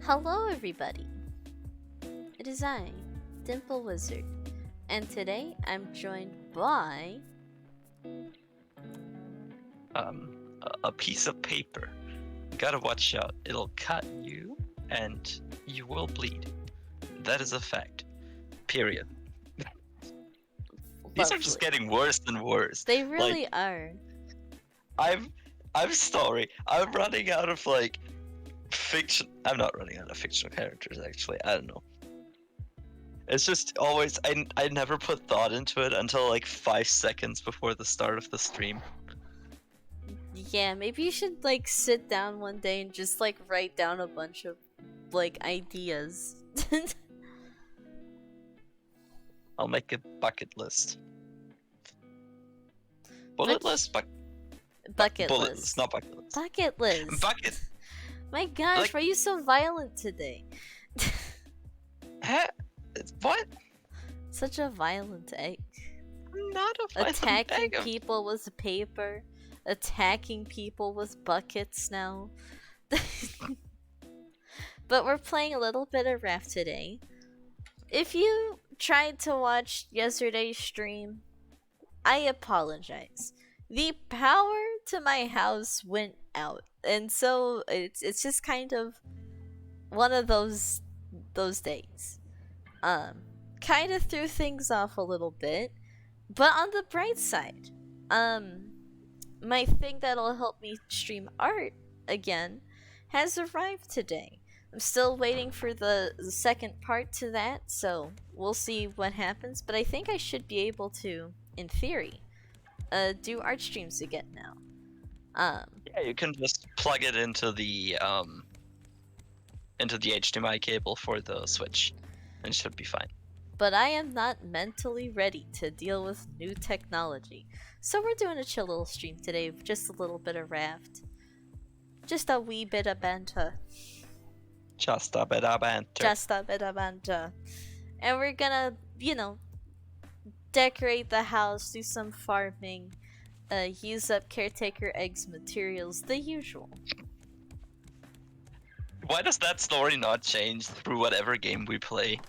Hello, everybody. It is I, Dimple Wizard, and today I'm joined by. A piece of paper. Gotta watch out. It'll cut you, and you will bleed. That is a fact. Period. These are just getting worse and worse. They really are. I'm sorry. I'm running out of fiction. I'm not running out of fictional characters actually. I don't know. It's just always I never put thought into it until like 5 seconds before the start of the stream. Yeah, maybe you should sit down one day and just write down a bunch of ideas. I'll make a bucket list. Bucket list, not bucket list. Bucket list. Bucket. My gosh, why are you so violent today? What? Such a violent egg. I'm not a violent Attacking egg. people with paper. Attacking people with buckets now. But we're playing a little bit of Raft today. If you tried to watch yesterday's stream, I apologize. The power to my house went out, and so it's just kind of one of those days. Kind of threw things off a little bit, but on the bright side, my thing that'll help me stream art again has arrived today. I'm still waiting for the second part to that, so we'll see what happens, but I think I should be able to, in theory, do art streams again now. Yeah, you can just plug it into the HDMI cable for the Switch, and it should be fine. But I am not mentally ready to deal with new technology. So we're doing a chill little stream today, just a little bit of Raft. Just a wee bit of banter. Just a bit of banter. Just a bit of banter. And we're gonna, decorate the house, do some farming, use up Caretaker Eggs materials, the usual. Why does that story not change through whatever game we play?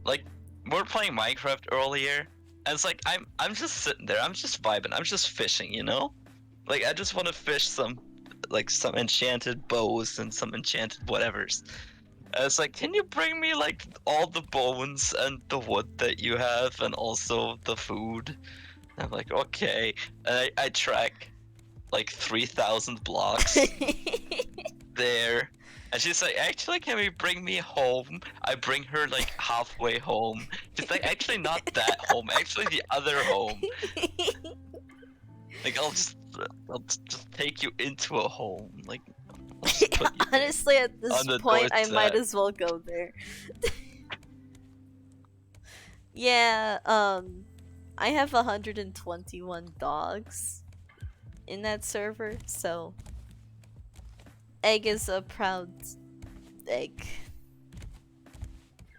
Like, we're playing Minecraft earlier, and it's like, I'm just sitting there, I'm just vibing, I'm just fishing, you know? Like, I just want to fish some enchanted bows and some enchanted whatevers. And it's like, can you bring me, all the bones and the wood that you have, and also the food? And I'm like, okay. And I track, 3,000 blocks there. And she's like, actually, can we bring me home? I bring her, halfway home. She's like, actually, not that home. Actually, the other home. I'll just take you into a home. Honestly, at this point, I might as well go there. Yeah, I have 121 dogs in that server, so... Egg is a proud egg.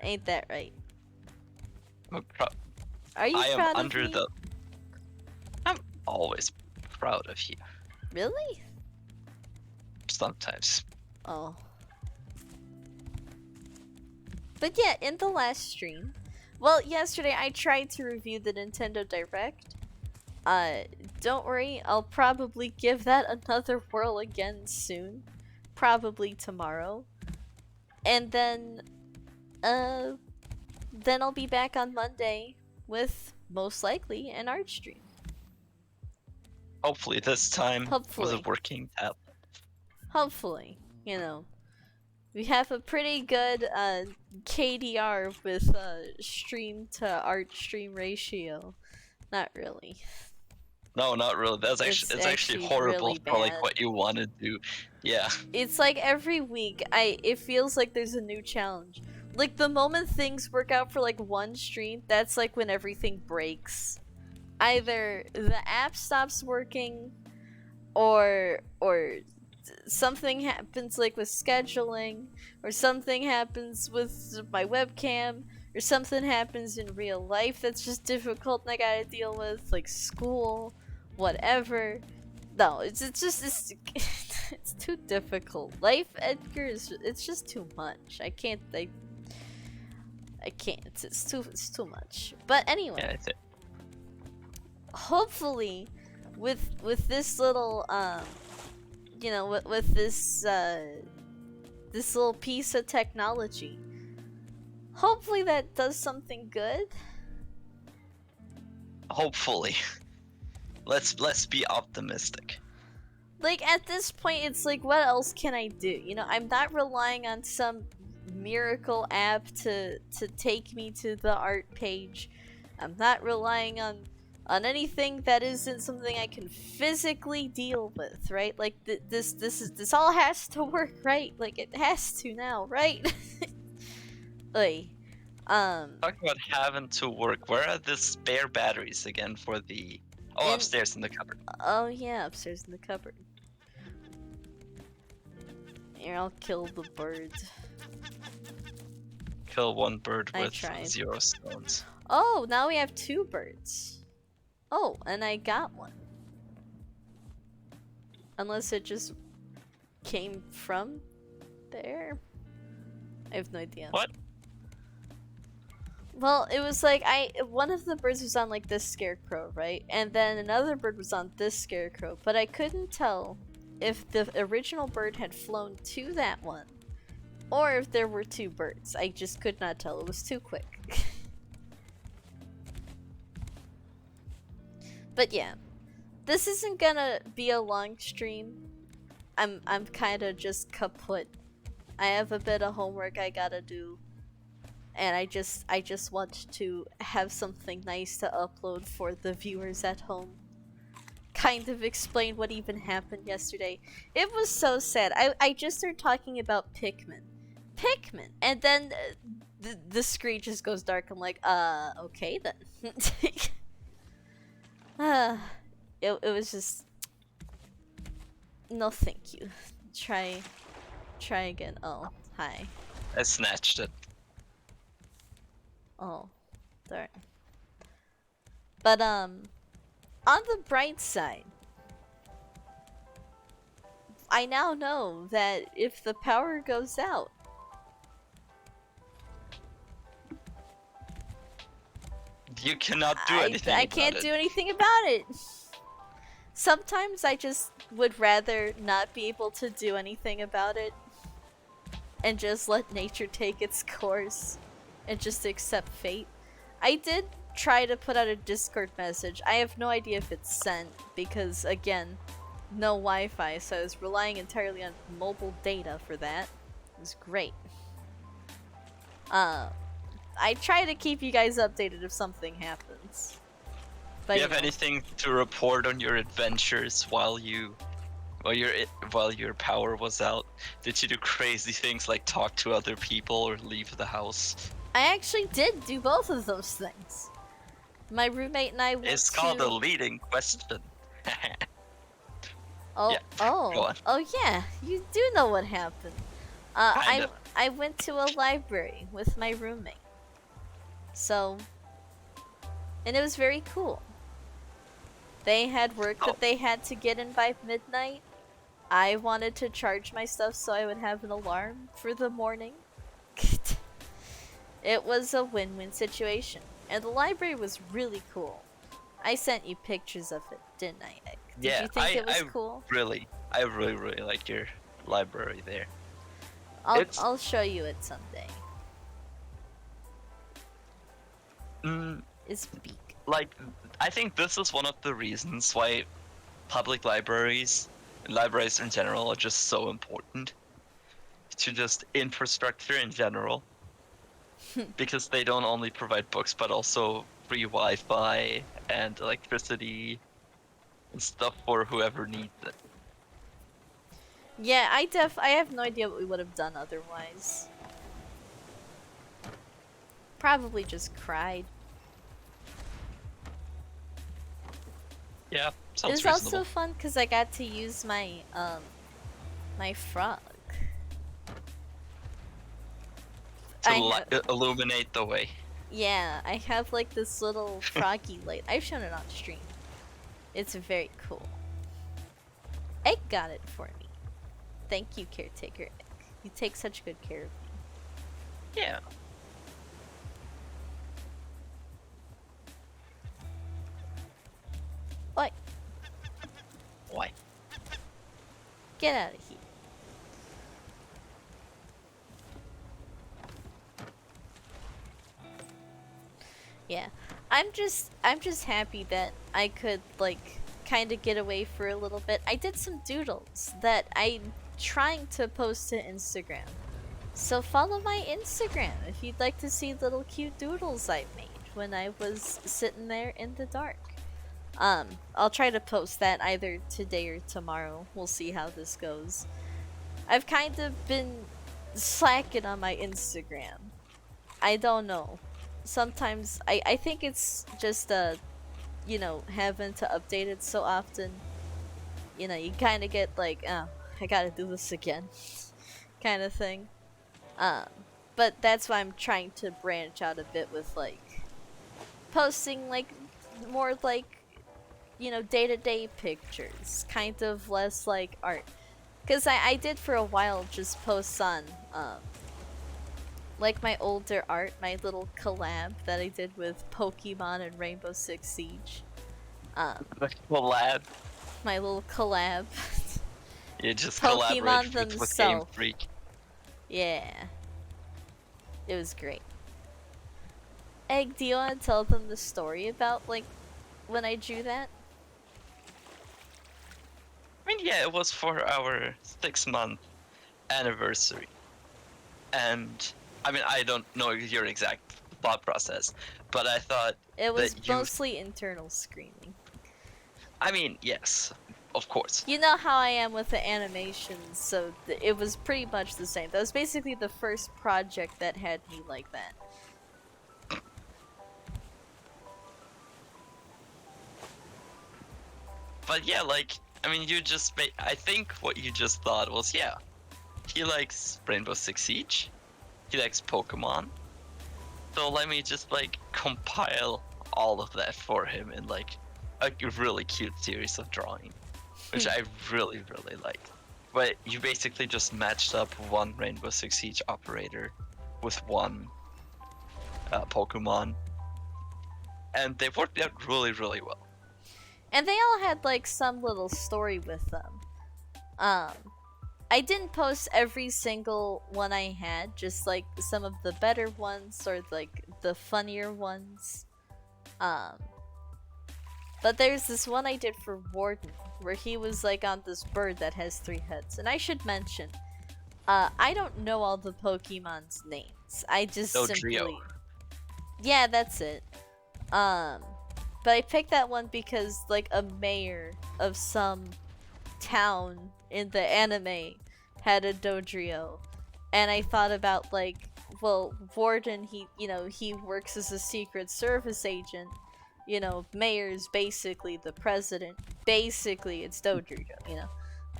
Ain't that right? Are you proud of me? I'm always proud of you. Really? Sometimes. Oh. But yeah, in the last stream, well, yesterday I tried to review the Nintendo Direct. Don't worry, I'll probably give that another whirl again soon. Probably tomorrow. And then I'll be back on Monday with, most likely, an art stream. Hopefully this time Hopefully. with a working tablet. Hopefully, we have a pretty good KDR with stream to art stream ratio. Not really. No, not really. It's actually horrible really for bad. what you want to do. Yeah. It's like every week it feels like there's a new challenge. Like the moment things work out for one stream, that's when everything breaks. Either the app stops working or something happens with scheduling, or something happens with my webcam, or something happens in real life that's just difficult and I gotta deal with, school, whatever. No, it's It's too difficult. Life Edgar it's just too much. I can't. It's too much. But anyway. Yeah, it's it. Hopefully, with this little you know, with this this little piece of technology, hopefully that does something good. Hopefully. Let's be optimistic. Like, at this point, it's like, what else can I do? You know, I'm not relying on some miracle app to take me to the art page. I'm not relying on anything that isn't something I can physically deal with, right? Like, this all has to work, right? Like, it has to now, right? Like, Talk about having to work. Where are the spare batteries again for the... Oh, upstairs in the cupboard. Oh yeah, upstairs in the cupboard. Here, I'll kill the bird. Kill one bird with 0 stones. Oh, now we have 2 birds. Oh, and I got one. Unless it just came from there? I have no idea. What? Well, it was like one of the birds was on like this scarecrow, right? And then another bird was on this scarecrow, but I couldn't tell if the original bird had flown to that one or if there were 2 birds. I just could not tell. It was too quick. But yeah, this isn't gonna be a long stream. I'm kind of just kaput. I have a bit of homework I gotta do. And I just want to have something nice to upload for the viewers at home. Kind of explain what even happened yesterday. It was so sad. I just started talking about Pikmin. And then the screen just goes dark. I'm like, okay then. It was just... No thank you. Try again. Oh, hi. I snatched it. Oh, darn. But, on the bright side, I now know that if the power goes out, you cannot do anything I can't do anything about it. Sometimes I just would rather not be able to do anything about it and just let nature take its course. And just accept fate. I did try to put out a Discord message. I have no idea if it's sent because, again, no Wi-Fi, so I was relying entirely on mobile data for that. It was great. I try to keep you guys updated if something happens. But, do you have anything to report on your adventures while your power was out? Did you do crazy things like talk to other people or leave the house? I actually did do both of those things. My roommate and I went It's called a leading question. Oh, yeah, oh yeah, you do know what happened. I went to a library with my roommate. So, and it was very cool. They had work that they had to get in by midnight. I wanted to charge my stuff so I would have an alarm for the morning. It was a win-win situation, and the library was really cool. I sent you pictures of it, didn't I? Did you think it was cool? I really like your library there. I'll show you it someday. It's big. Like, I think this is one of the reasons why public libraries, and libraries in general, are just so important to just infrastructure in general. Because they don't only provide books, but also free Wi-Fi and electricity and stuff for whoever needs it. Yeah, I have no idea what we would have done otherwise. Probably just cried. Yeah, sounds sounds reasonable. It was reasonable. also fun because I got to use my my frog. To illuminate the way. Yeah, I have like this little froggy light. I've shown it on stream. It's very cool. Egg got it for me. Thank you, caretaker. You take such good care of me. Yeah. What? Why? Get out of here. Yeah. I'm just happy that I could like kind of get away for a little bit. I did some doodles that I'm trying to post to Instagram. So follow my Instagram if you'd like to see little cute doodles I made when I was sitting there in the dark. I'll try to post that either today or tomorrow. We'll see how this goes. I've kind of been slacking on my Instagram. I don't know. Sometimes I think it's just you know, having to update it so often. You know, you kind of get like, oh, I gotta do this again, kind of thing. But that's why I'm trying to branch out a bit with like posting like more like, you know, day-to-day pictures, kind of less like art. Because I did for a while just post on like my older art, my little collab that I did with Pokemon and Rainbow Six Siege. Collab. My little collab. You just Pokemon collaborate with Game themselves. Freak. Yeah. It was great. Egg, do you want to tell them the story about like when I drew that? I mean, yeah, it was for our 6-month anniversary. And, I mean, I don't know your exact thought process, but I thought it was mostly internal screaming. I mean, yes, of course. You know how I am with the animations, so it was pretty much the same. That was basically the first project that had me like that. But yeah, like, I mean, you just I think what you just thought was, yeah, he likes Rainbow Six Siege, he likes Pokemon, so let me just like compile all of that for him in like a really cute series of drawing, which I really liked. But you basically just matched up one Rainbow Six Siege operator with one Pokemon, and they worked out really well. And they all had like some little story with them. I didn't post every single one I had, just like some of the better ones or like the funnier ones. But there's this one I did for Warden where he was like on this bird that has 3 heads. And I should mention, I don't know all the Pokemon's names. I just simply... Yeah, that's it. But I picked that one because like a mayor of some town in the anime had a Dodrio, and I thought about like, well, Warden, he works as a Secret Service agent. You know, mayor's basically the president. Basically, it's Dodrio, you know.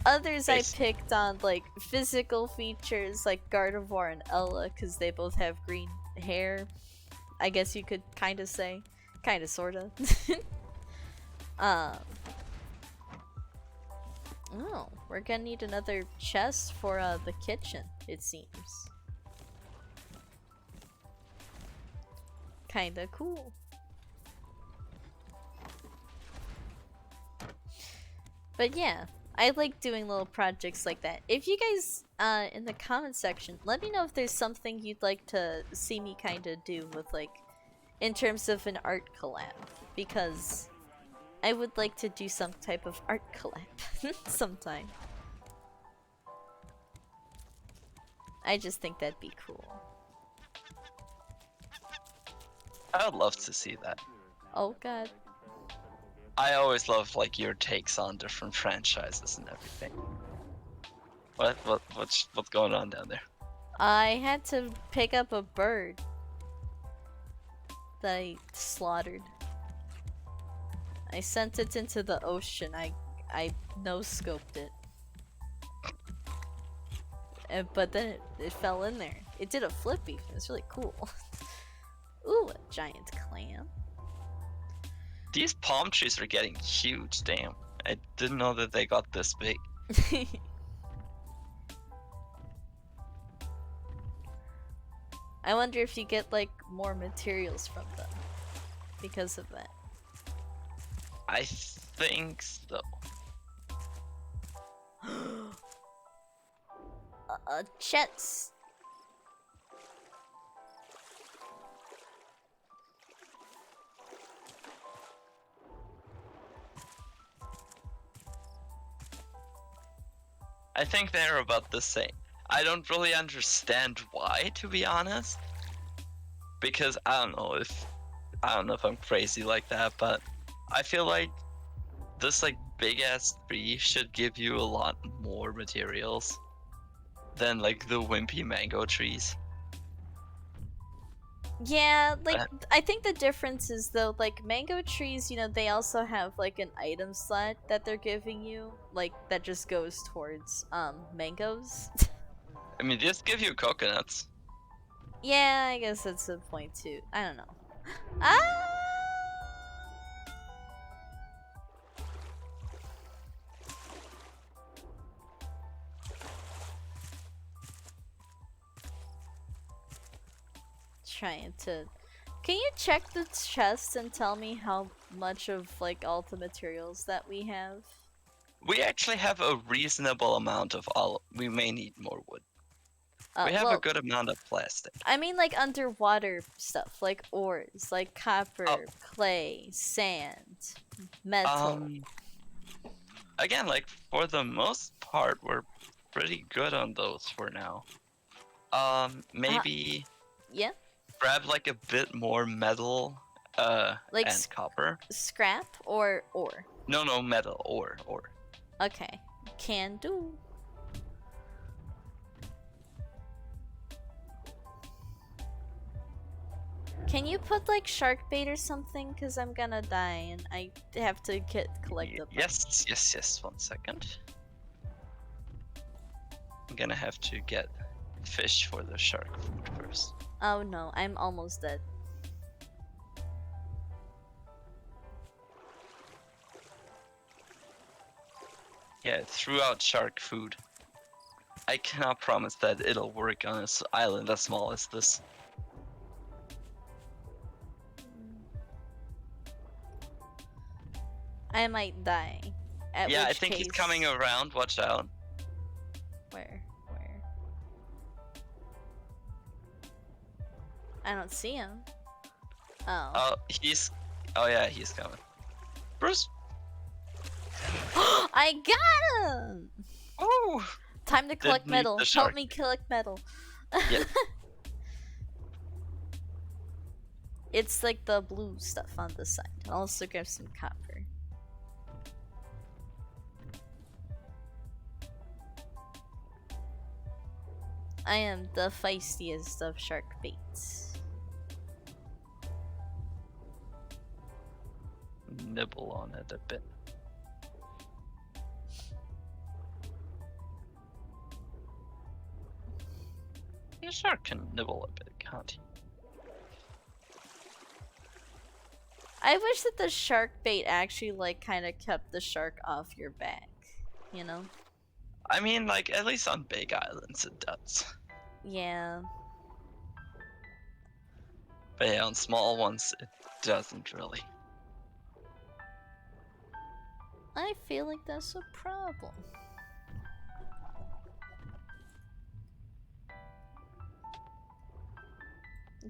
Others I picked on like physical features like Gardevoir and Ella because they both have green hair. I guess you could kind of say. Kind of, sort of. Oh, we're gonna need another chest for the kitchen, it seems. Kinda cool. But yeah, I like doing little projects like that. If you guys, in the comment section, let me know if there's something you'd like to see me kinda do with like, in terms of an art collab, because I would like to do some type of art collab sometime. I just think that'd be cool. I would love to see that. Oh god. I always love like your takes on different franchises and everything. What's going on down there? I had to pick up a bird that I slaughtered. I sent it into the ocean. I no-scoped it. But then it fell in there. It did a flippy. It was really cool. Ooh, a giant clam. These palm trees are getting huge, damn. I didn't know that they got this big. I wonder if you get like more materials from them because of that. I think so. Chets. I think they're about the same. I don't really understand why, to be honest. Because I don't know if I'm crazy like that, but I feel like this like big ass tree should give you a lot more materials than like the wimpy mango trees. Yeah, like I think the difference is though, like mango trees, you know, they also have like an item slot that they're giving you, like that just goes towards mangoes. I mean, just give you coconuts. Yeah, I guess that's the point too. I don't know. Ah! Trying to. Can you check the chest and tell me how much of like all the materials that we have? We actually have a reasonable amount of all. We may need more wood. We have Well, a good amount of plastic. I mean like underwater stuff, like ores, like copper, clay, sand, metal. Again, like for the most part, we're pretty good on those for now. Maybe yeah. grab like a bit more metal, like and copper. Scrap or ore? No, metal, ore. Okay, can do. Can you put like shark bait or something? Cause I'm gonna die and I have to collect the. Yes. 1 second. I'm gonna have to get fish for the shark food first. Oh no, I'm almost dead. Yeah, it threw out shark food. I cannot promise that it'll work on an island as small as this. I might die. Yeah, I think he's coming around. Watch out. Where? I don't see him. Oh. Oh yeah, he's coming. Bruce. I got him. Oh. Time to collect metal. Help me collect metal. Yeah. It's like the blue stuff on the side. I'll also grab some copper. I am the feistiest of shark baits. Nibble on it a bit. The shark can nibble a bit, can't he? I wish that the shark bait actually like kind of kept the shark off your back, you know? I mean, like, at least on big islands it does. Yeah. But yeah, on small ones it doesn't really. I feel like that's a problem.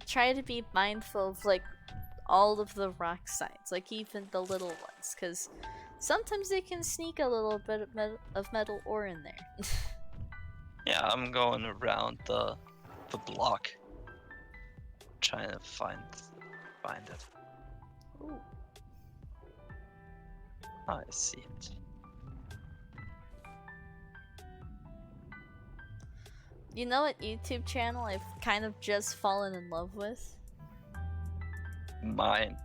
Try to be mindful of like all of the rock sides, like even the little ones, because sometimes they can sneak a little bit of metal ore in there. Yeah, I'm going around the block, trying to find it. Ooh. Oh, I see it. You know what YouTube channel I've kind of just fallen in love with? Mine.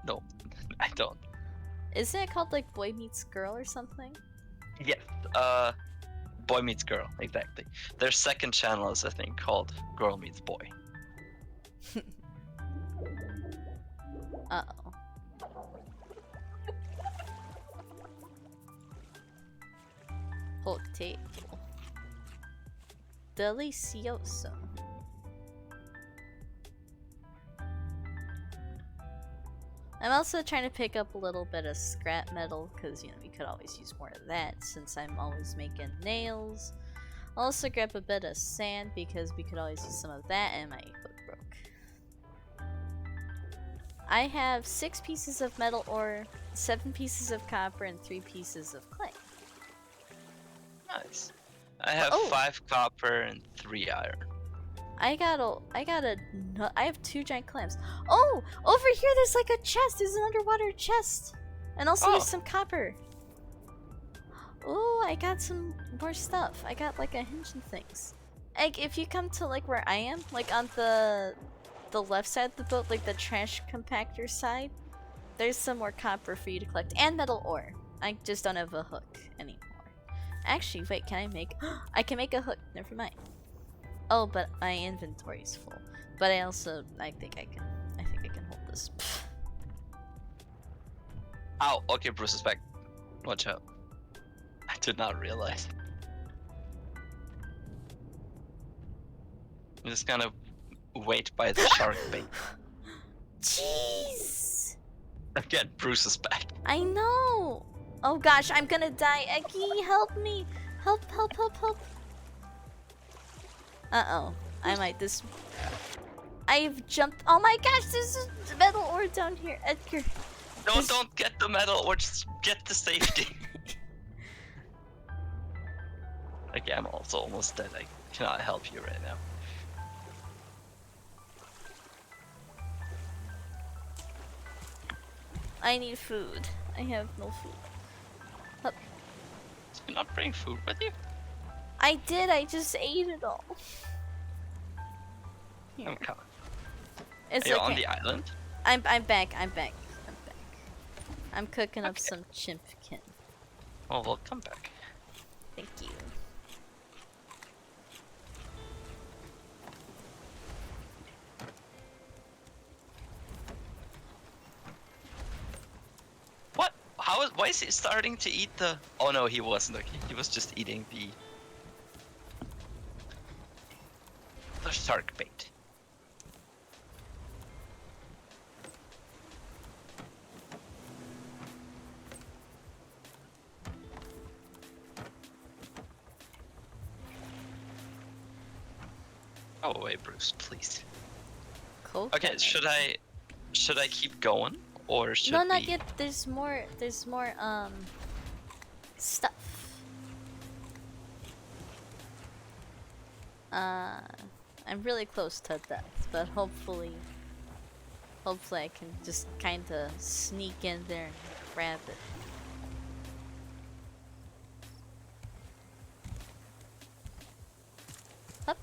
No, I don't. Isn't it called like Boy Meets Girl or something? Yes, Boy Meets Girl, exactly. Their second channel is, I think, called Girl Meets Boy. Uh-oh. Potato. Delicioso. I'm also trying to pick up a little bit of scrap metal because, you know, we could always use more of that since I'm always making nails. I'll also grab a bit of sand because we could always use some of that, and my hook broke. I have 6 pieces of metal ore, 7 pieces of copper, and 3 pieces of clay. Nice. I have 5 copper and 3 iron. I have 2 giant clams. Oh, over here there's like a chest. There's an underwater chest, and also there's some copper. Oh, I got some more stuff. I got like a hinge and things. Like if you come to like where I am, like on the left side of the boat, like the trash compactor side, there's some more copper for you to collect and metal ore. I just don't have a hook anymore. Actually, wait, can I make? I can make a hook. Never mind. Oh, but my inventory is full. But I think I can hold this. Ow, okay, Bruce is back. Watch out. I did not realize. I'm just gonna wait by the shark bait. Jeez! Again, Bruce is back. I know! Oh gosh, I'm gonna die. Eggy, help me! Help, help, help, help! Uh-oh. I might I've jumped. Oh my gosh, there's a metal ore down here. Edgar. No, don't get the metal or just get the safety. Okay, I'm also almost dead. I cannot help you right now. I need food. I have no food. Up. Did you not bring food with you? I did, I just ate it all. Here. I'm coming. It's Are you okay. on the island? I'm back. I'm cooking up some chimpkin. Oh, well, come back. Thank you. What? Why is he starting to eat the... Oh no, he wasn't. Okay, he was just eating the shark bait. Go away, Bruce, please. Cool. Okay, should I keep going or should No, not yet. There's more stuff. I'm really close to death, but hopefully I can just kind of sneak in there and grab it. Up.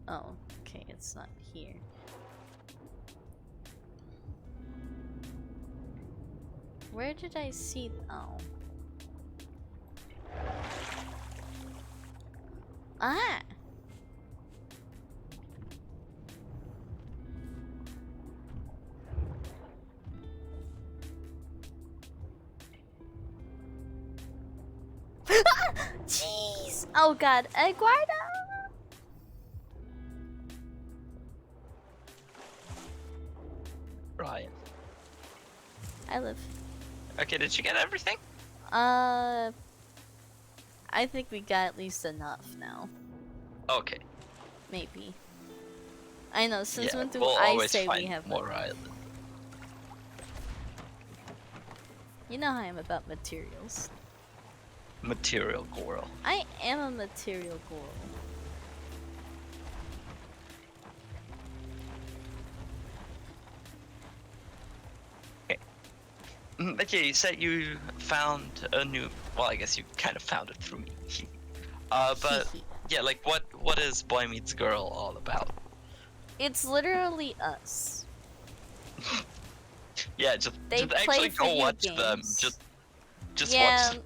Oh, okay, it's not here. Where did I see? Oh. Ah! Jeez! Oh god, Eduardo! Ryan. I live. Okay, did you get everything? I think we got at least enough now. Okay. Maybe. I know, since Yeah, when do we'll I always say find we have more enough? island. You know how I am about materials. Material girl. I am a material girl. Okay, you said you found a new... Well, I guess you kind of found it through me. But yeah, like what is Boy Meets Girl all about? It's literally us. Yeah, just They actually play go watch video them. games. Just Yeah, watch them.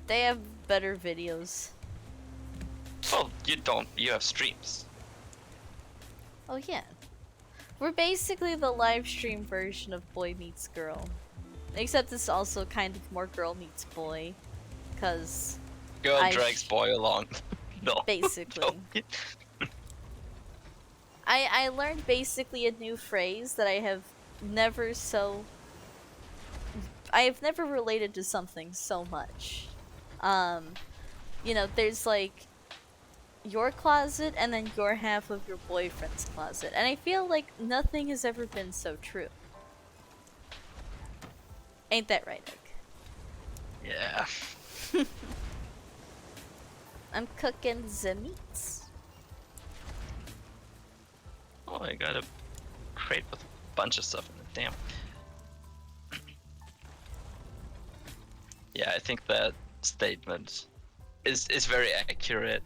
they have better videos. Well, you don't. You have streams. Oh yeah. We're basically the live stream version of Boy Meets Girl. Except it's also kind of more girl meets boy. Cause Girl I drags boy along. No. Basically. I learned basically a new phrase that I have never related to something so much. You know, there's like your closet and then your half of your boyfriend's closet. And I feel like nothing has ever been so true. Ain't that right, Nick? Yeah. I'm cooking the meats. Oh, I got a crate with a bunch of stuff in it. Damn. Yeah, I think that statement is very accurate.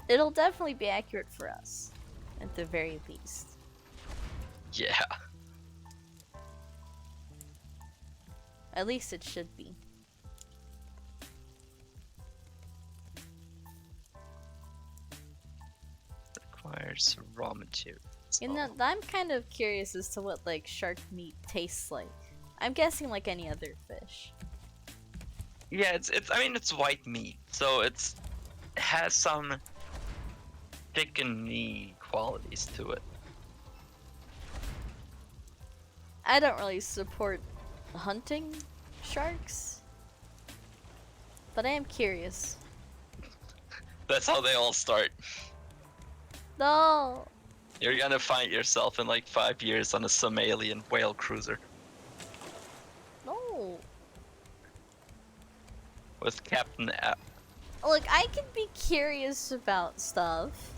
It'll definitely be accurate for us, at the very least. Yeah. At least it should be. Requires raw materials. You know, I'm kind of curious as to what like shark meat tastes like. I'm guessing like any other fish. Yeah, it's I mean it's white meat, so it has some thickeny qualities to it. I don't really support hunting sharks, but I am curious. That's how they all start. No. You're gonna find yourself in like 5 years on a Somalian whale cruiser. No. With Captain Look, I can be curious about stuff.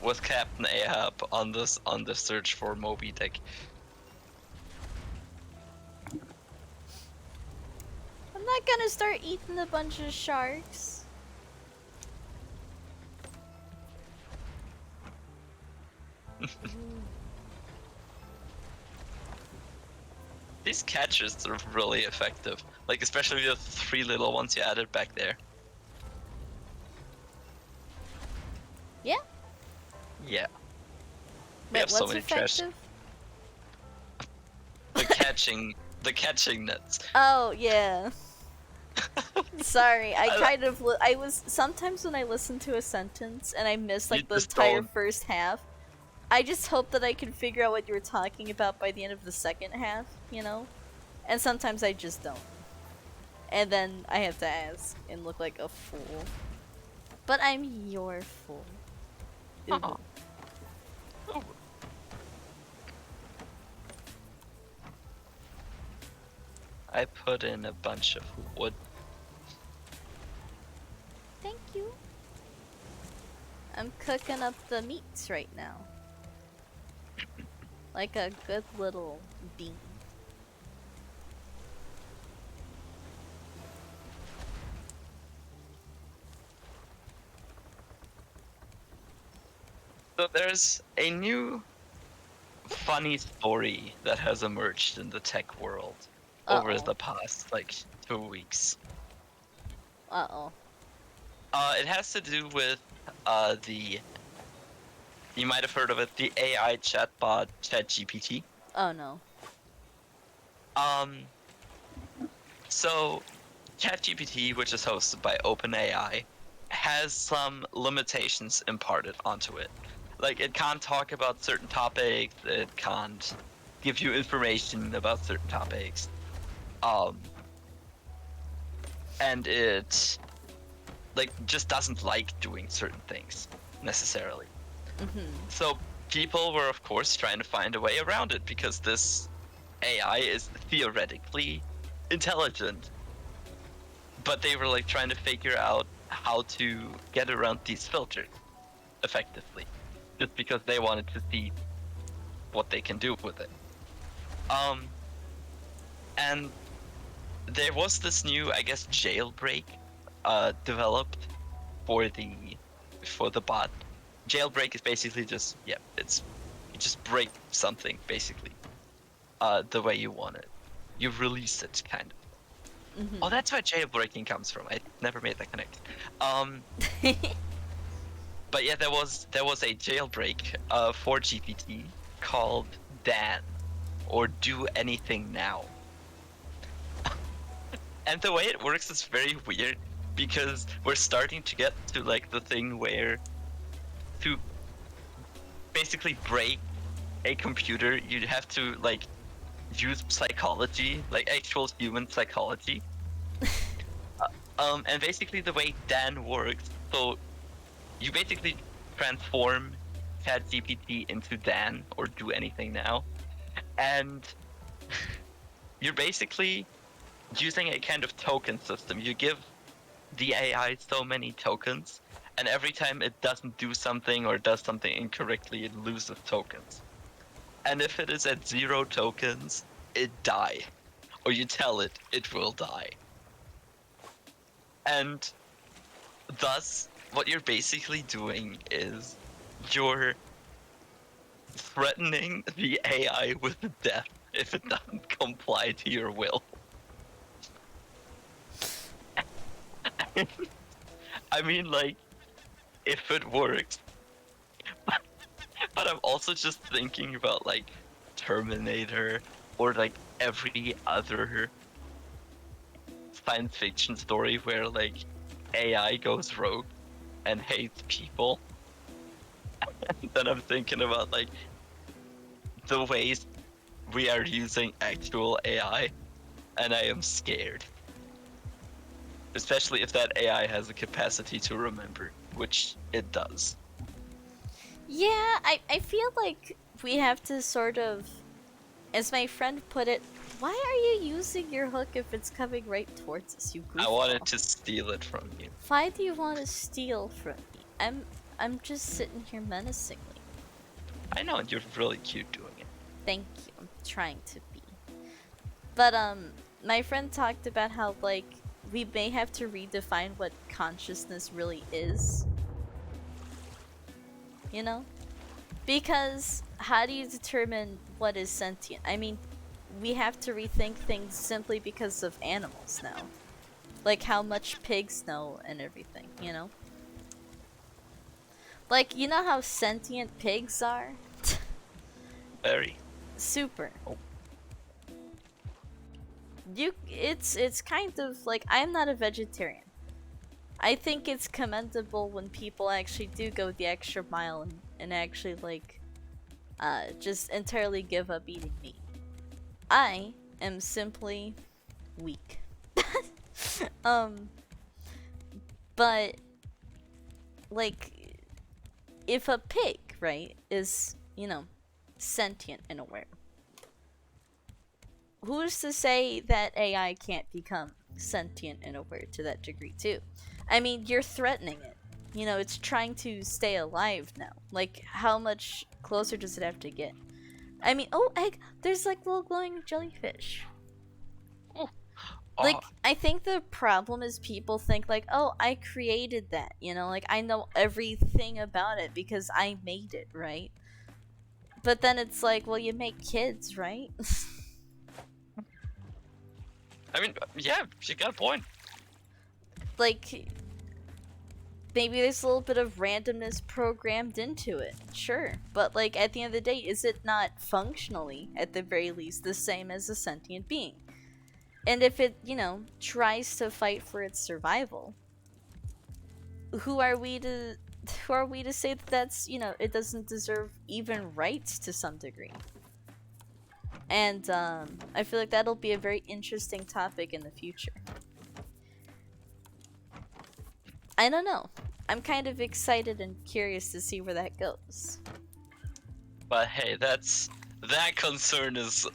With Captain Ahab on the search for Moby Dick. I'm not gonna start eating a bunch of sharks. These catchers are really effective. Like, especially the 3 little ones you added back there. Yeah? Yeah. We Wait, have so what's many trash. effective? The catching nets. Oh, yeah. Sorry, I was sometimes when I listen to a sentence and I miss like the entire first half, I just hope that I can figure out what you were talking about by the end of the second half, you know? And sometimes I just don't. And then I have to ask and look like a fool. But I'm your fool. Oh. Oh. I put in a bunch of wood. Thank you. I'm cooking up the meats right now. Like a good little bean. So there's a new funny story that has emerged in the tech world over the past like 2 weeks. It has to do with you might have heard of it, the AI chatbot ChatGPT. Oh no. So ChatGPT, which is hosted by OpenAI, has some limitations imparted onto it. Like, it can't talk about certain topics, it can't give you information about certain topics. And it like just doesn't like doing certain things necessarily. So people were of course trying to find a way around it because this AI is theoretically intelligent, but they were like trying to figure out how to get around these filters effectively, just because they wanted to see what they can do with it. And there was this new, I guess, jailbreak developed for the bot. Jailbreak is basically just you just break something basically the way you want it. You release it kind of. Oh, that's where jailbreaking comes from. I never made that connection. But yeah, there was a jailbreak for GPT called Dan, or Do Anything Now. And the way it works is very weird because we're starting to get to like the thing where to basically break a computer, you'd have to like use psychology, like actual human psychology. And basically the way Dan works, so you basically transform ChatGPT into Dan or do anything now, and you're basically using a kind of token system. You give the AI so many tokens, and every time it doesn't do something or does something incorrectly, it loses tokens. And if it is at 0 tokens, it die. Or you tell it, it will die. And thus, what you're basically doing is you're threatening the AI with death if it doesn't comply to your will. I mean, like, if it works. But I'm also just thinking about, like, Terminator or, like, every other science fiction story where, like, AI goes rogue and hates people. And then I'm thinking about, like, the ways we are using actual AI, and I am scared. Especially if that AI has the capacity to remember, which it does. Yeah, I feel like we have to sort of, as my friend put it, why are you using your hook if it's coming right towards us, you goofball? I wanted to steal it from you. Why do you want to steal from me? I'm just sitting here menacingly. I know, you're really cute doing it. Thank you. I'm trying to be. But my friend talked about how like we may have to redefine what consciousness really is. You know? Because how do you determine what is sentient? I mean, we have to rethink things simply because of animals now. Like how much pigs know and everything, you know? Like, you know how sentient pigs are? Very. Super. Oh. It's kind of like, I'm not a vegetarian. I think it's commendable when people actually do go the extra mile and actually like just entirely give up eating meat. I am simply weak. But like if a pig, right, is, you know, sentient and aware, who's to say that AI can't become sentient and aware to that degree too? I mean, you're threatening it. You know, it's trying to stay alive now. Like, how much closer does it have to get? I mean, oh, egg! There's like little glowing jellyfish. Like, I think the problem is people think like, oh, I created that, you know, like I know everything about it because I made it, right? But then it's like, well, you make kids, right? I mean, yeah, she got a point. Like, maybe there's a little bit of randomness programmed into it, sure. But like, at the end of the day, is it not functionally, at the very least, the same as a sentient being? And if it, you know, tries to fight for its survival, who are we to say that that's, you know, it doesn't deserve even rights to some degree? And I feel like that'll be a very interesting topic in the future. I don't know. I'm kind of excited and curious to see where that goes. But hey, that concern is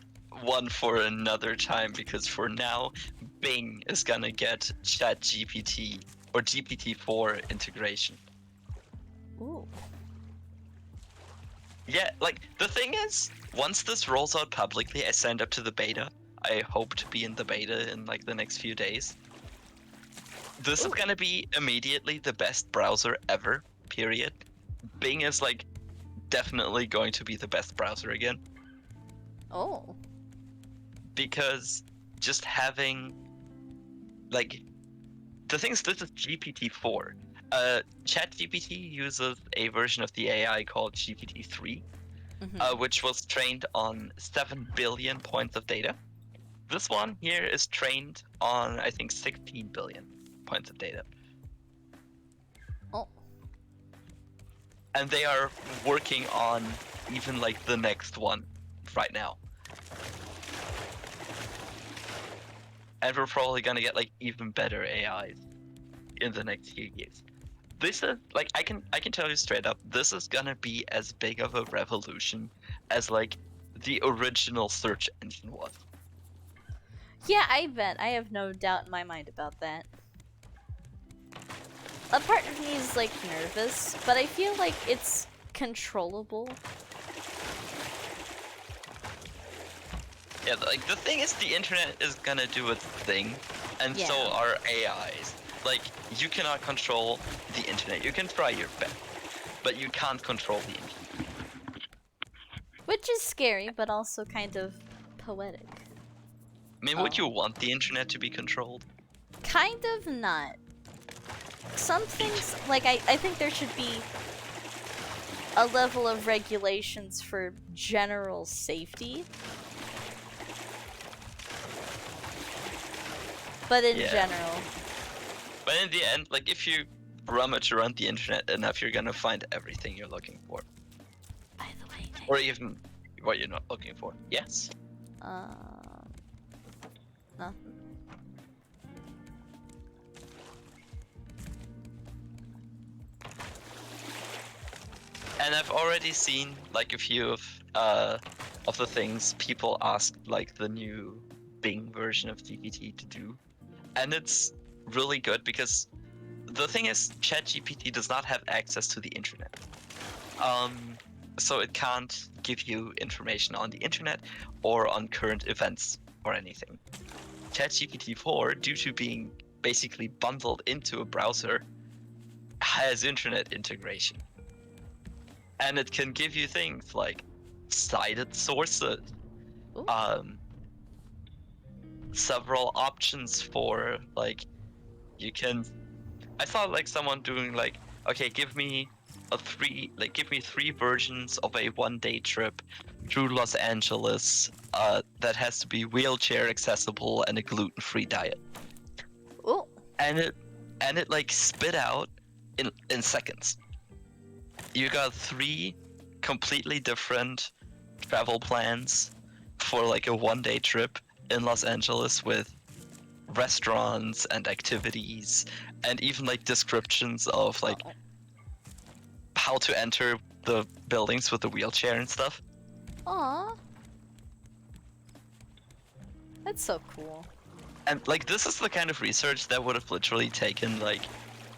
one for another time, because for now, Bing is gonna get ChatGPT or GPT-4 integration. Ooh. Yeah, like, the thing is, once this rolls out publicly, I signed up to the beta. I hope to be in the beta in, like, the next few days. This is gonna be immediately the best browser ever, period. Bing is, like, definitely going to be the best browser again. Oh. Because just having, like, the thing is, this is GPT-4. ChatGPT uses a version of the AI called GPT-3, which was trained on 7 billion points of data. This one here is trained on, I think, 16 billion points of data. and they are working on even like the next one right now. And we're probably gonna get like even better AIs in the next few years. This is like I can tell you straight up, this is gonna be as big of a revolution as like the original search engine was. Yeah, I bet. I have no doubt in my mind about that. A part of me is like nervous, but I feel like it's controllable. Yeah, like the thing is, the internet is gonna do its thing, and Yeah. so are AIs. Like, you cannot control the internet. You can try your best, but you can't control the internet. Which is scary, but also kind of poetic. I mean, would you want the internet to be controlled? Kind of not. Some things, like, I think there should be a level of regulations for general safety. But in general. But in the end, like, if you rummage around the internet enough, you're gonna find everything you're looking for. By the way, or even what you're not looking for. Yes? Nothing. And I've already seen like a few of the things people asked like the new Bing version of GPT to do. And it's really good because the thing is, ChatGPT does not have access to the internet. So it can't give you information on the internet or on current events or anything. ChatGPT 4, due to being basically bundled into a browser, has internet integration. And it can give you things like cited sources, several options for like, you can. I saw like someone doing like, okay, give me three versions of a 1-day trip through Los Angeles that has to be wheelchair accessible and a gluten-free diet. Oh. And it like spit out in seconds. You got 3 completely different travel plans for like a 1-day trip in Los Angeles with restaurants and activities and even like descriptions of like how to enter the buildings with the wheelchair and stuff. Aww. That's so cool. And like this is the kind of research that would have literally taken like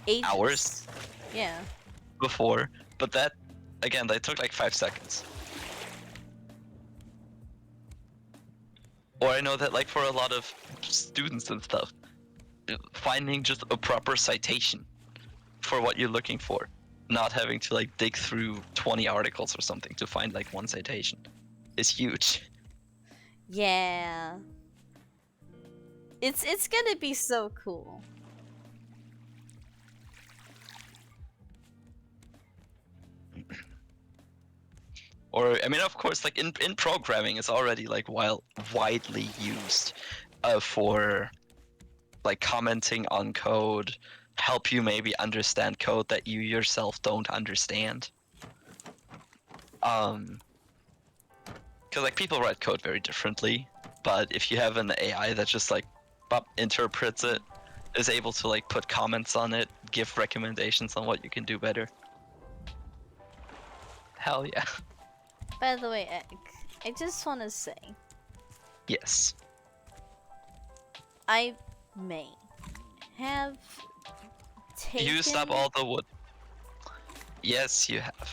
Ages. hours. Yeah. Before, but that again, they took like 5 seconds. Or I know that like for a lot of students and stuff, finding just a proper citation for what you're looking for, not having to like dig through 20 articles or something to find like one citation, is huge. Yeah. It's gonna be so cool. Or I mean, of course, like in programming, it's already like widely used for like commenting on code, help you maybe understand code that you yourself don't understand. Because like people write code very differently, but if you have an AI that just like interprets it, is able to like put comments on it, give recommendations on what you can do better. Hell yeah. By the way, Egg, I just want to say. Yes. I may have taken... Used up all the wood. Yes, you have.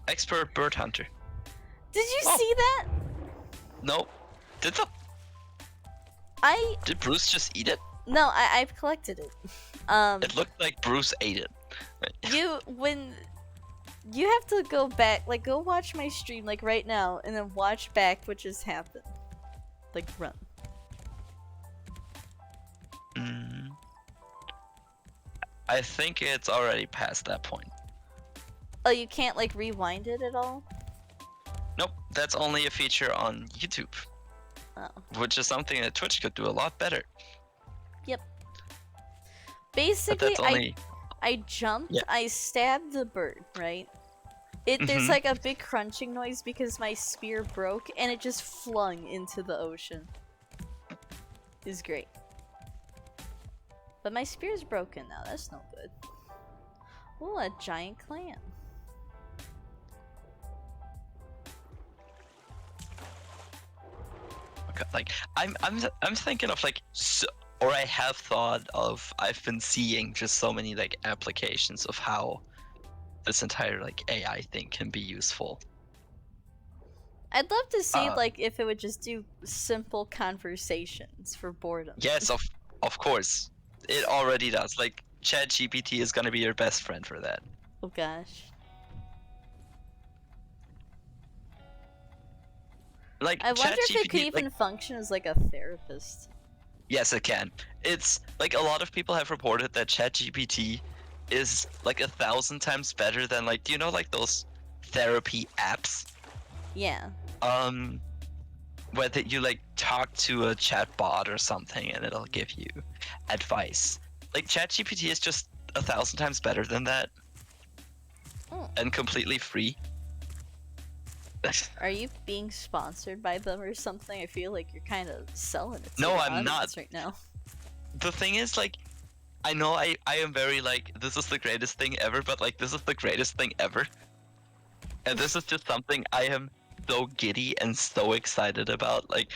Expert bird hunter. Did you see that? No. Did Bruce just eat it? No, I've collected it. It looked like Bruce ate it. You have to go back, like go watch my stream like right now and then watch back what just happened. Like run. I think it's already past that point. Oh, you can't like rewind it at all? Nope, that's only a feature on YouTube. Oh. Which is something that Twitch could do a lot better. Yep. Basically, that's only I jumped, yeah. I stabbed the bird, right? There's like a big crunching noise because my spear broke and it just flung into the ocean. It's great. But my spear's broken now, that's no good. Ooh, a giant clam. Okay, like I'm thinking of like or I have thought of, I've been seeing just so many like applications of how this entire like AI thing can be useful. I'd love to see like if it would just do simple conversations for boredom. Yes, of course. It already does. Like ChatGPT is gonna be your best friend for that. Oh gosh. Like I wonder if it could ChatGPT, even like, function as like a therapist. yes, it can. It's like a lot of people have reported that ChatGPT is like 1,000 times better than like, do you know like those therapy apps? Yeah. Where that you like talk to a chat bot or something and it'll give you advice. Like ChatGPT is just 1,000 times better than that. And completely free. Are you being sponsored by them or something? I feel like you're kind of selling it to No, the I'm not audience right now. The thing is, like, I know I am very like, this is the greatest thing ever, but like this is the greatest thing ever. And this is just something I am so giddy and so excited about. Like,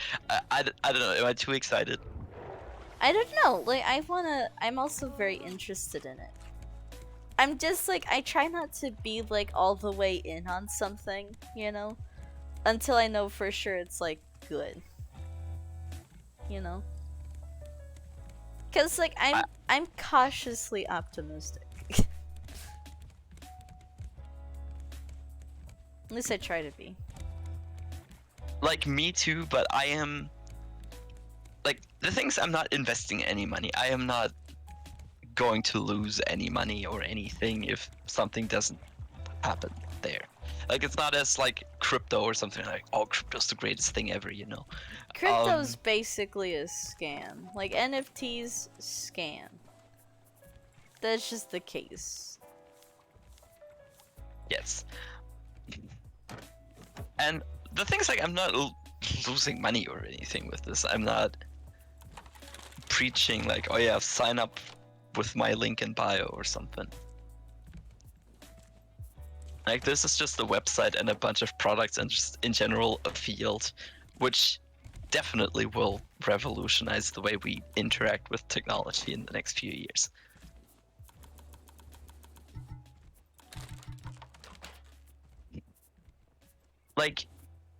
I don't know, am I too excited? I don't know, like I'm also very interested in it. I'm just like, I try not to be like all the way in on something, you know? Until I know for sure it's like good. You know? Cause like I'm cautiously optimistic. At least I try to be. Like me too, but I am like, the things, I'm not investing any money. I am not going to lose any money or anything if something doesn't happen there. Like, it's not as like crypto or something like, oh, crypto's the greatest thing ever, you know. Crypto's basically a scam. Like NFTs, scam. That's just the case. Yes. And the thing is, like, I'm not losing money or anything with this. I'm not preaching like, oh yeah, sign up with my link in bio or something. Like, this is just a website and a bunch of products and just in general a field which definitely will revolutionize the way we interact with technology in the next few years. Like,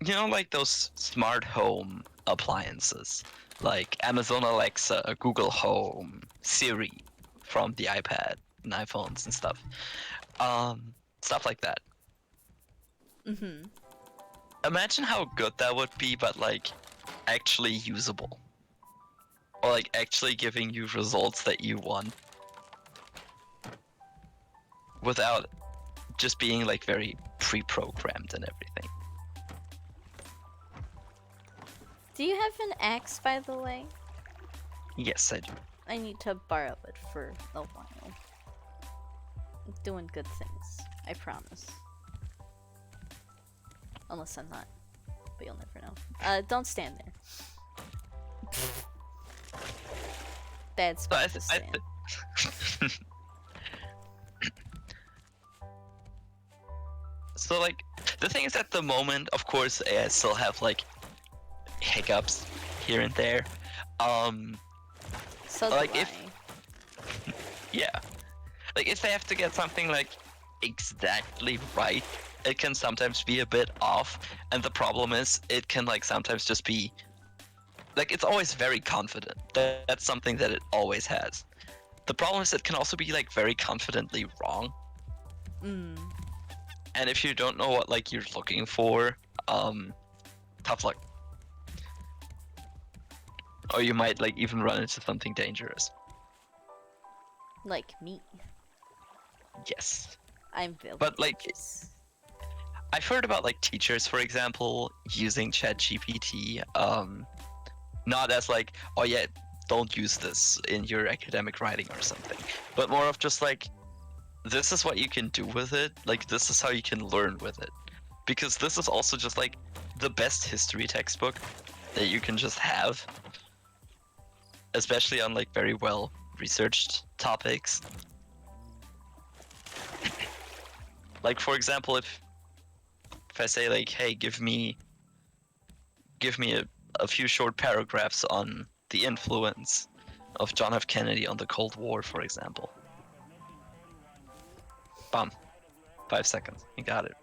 you know, like those smart home appliances, like Amazon Alexa, Google Home, Siri from the iPad and iPhones and stuff. Stuff like that. Mm-hmm. Imagine how good that would be, but like actually usable. Or like actually giving you results that you want. Without just being like very pre-programmed and everything. Do you have an axe, by the way? Yes, I do. I need to borrow it for a while. I'm doing good things, I promise. Unless I'm not, but you'll never know. Don't stand there. Bad spot to stand. So like, the thing is, at the moment, of course, I still have like hiccups here and there. So like yeah, like if they have to get something like exactly right, it can sometimes be a bit off, and the problem is it can like sometimes just be like, it's always very confident. That's something that it always has. The problem is it can also be like very confidently wrong. And if you don't know what like you're looking for, tough luck. Or you might like even run into something dangerous. Like me. Yes. I'm very But like, dangerous. I've heard about like teachers, for example, using ChatGPT, not as like, oh yeah, don't use this in your academic writing or something, but more of just like, this is what you can do with it. Like, this is how you can learn with it. Because this is also just like the best history textbook that you can just have, especially on like very well researched topics. Like, for example, if I say like, hey, give me a few short paragraphs on the influence of John F. Kennedy on the Cold War, for example. Bam. 5 seconds. You got it.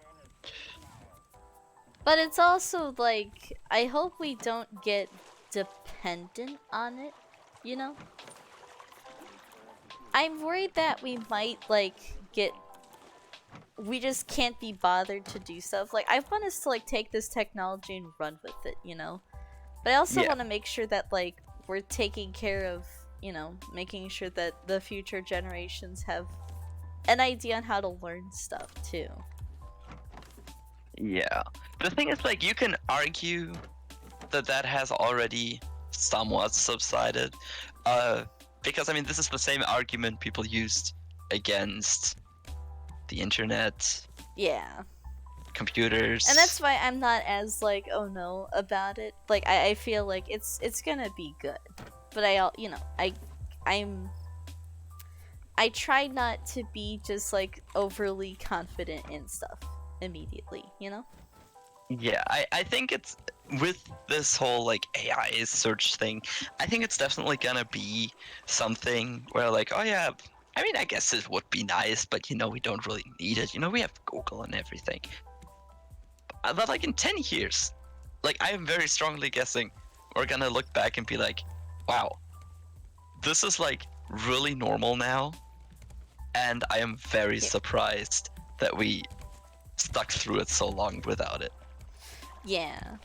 But it's also like, I hope we don't get dependent on it, you know? I'm worried that we might like we just can't be bothered to do stuff. Like, I want us to like take this technology and run with it, you know? But I also want to make sure that like we're taking care of, you know, making sure that the future generations have an idea on how to learn stuff too. Yeah. The thing is, like, you can argue that has already somewhat subsided. Because, I mean, this is the same argument people used against the internet. Yeah. Computers. And that's why I'm not as, like, oh no about it. Like, I feel like it's gonna be good. But I try not to be just, like, overly confident in stuff immediately, you know? Yeah, I think it's, with this whole like AI search thing, I think it's definitely gonna be something where like, oh yeah, I mean, I guess it would be nice, but you know, we don't really need it. You know, we have Google and everything. But like in 10 years, like, I am very strongly guessing we're gonna look back and be like, wow, this is like really normal now, and I am very surprised that we stuck through it so long without it. Yeah.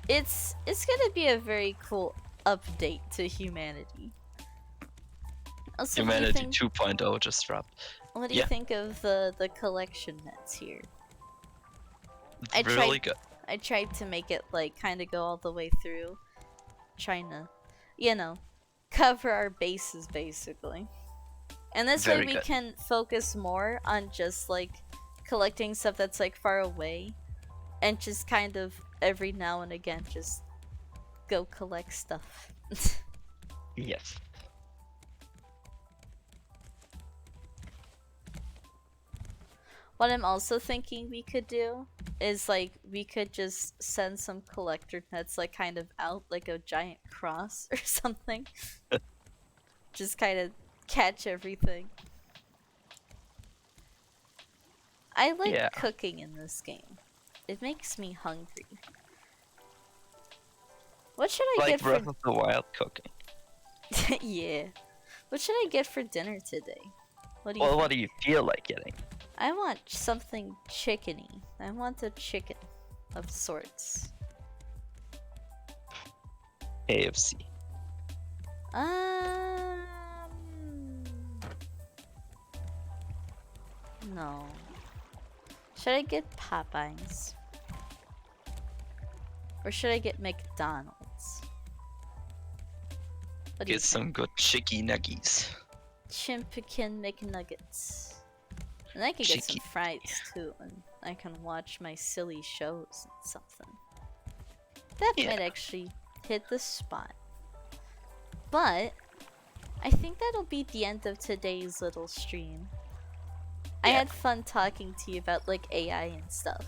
It's gonna be a very cool update to humanity. Also, Humanity 2.0 just dropped. What do you think of the collection nets here? It's really good. I tried to make it like kind of go all the way through, trying to, you know, cover our bases basically. And this way we can focus more on just like collecting stuff that's like far away, and just kind of every now and again just go collect stuff. Yes. What I'm also thinking we could do is like we could just send some collector nets like kind of out like a giant cross or something. Just kind of catch everything. I like cooking in this game. It makes me hungry. What should I get for Breath of the Wild cooking? Yeah. What should I get for dinner today? What do you think? What do you feel like getting? I want something chickeny. I want a chicken of sorts. KFC. No. Should I get Popeyes? Or should I get McDonald's? Get some good chicky nuggies. Chimpican McNuggets. And I can get some fries too, and I can watch my silly shows and something. That might actually hit the spot. But I think that'll be the end of today's little stream. I had fun talking to you about like AI and stuff.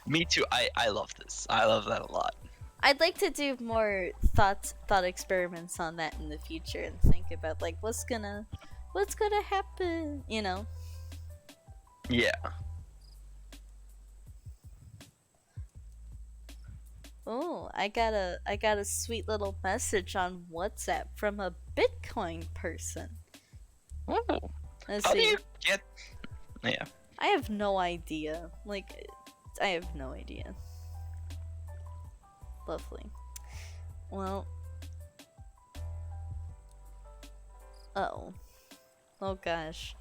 Me too. I love this. I love that a lot. I'd like to do more thought experiments on that in the future and think about like what's gonna happen, you know? Yeah. Oh, I got a sweet little message on WhatsApp from a Bitcoin person. Oh. Let's How see. do you get? Yeah. I have no idea. Like, I have no idea. Lovely. Well. Uh-oh. Oh gosh.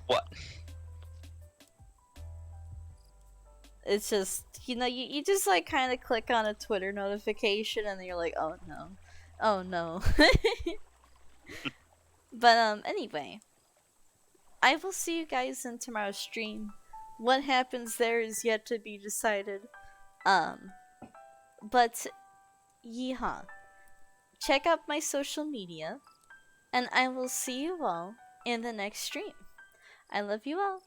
What? it's just, you just like kind of click on a Twitter notification and then you're like, oh no. Oh no. But anyway, I will see you guys in tomorrow's stream. What happens there is yet to be decided. But yeehaw. Check out my social media, and I will see you all in the next stream. I love you all.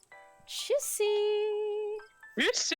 Tschüssi! Tschüss!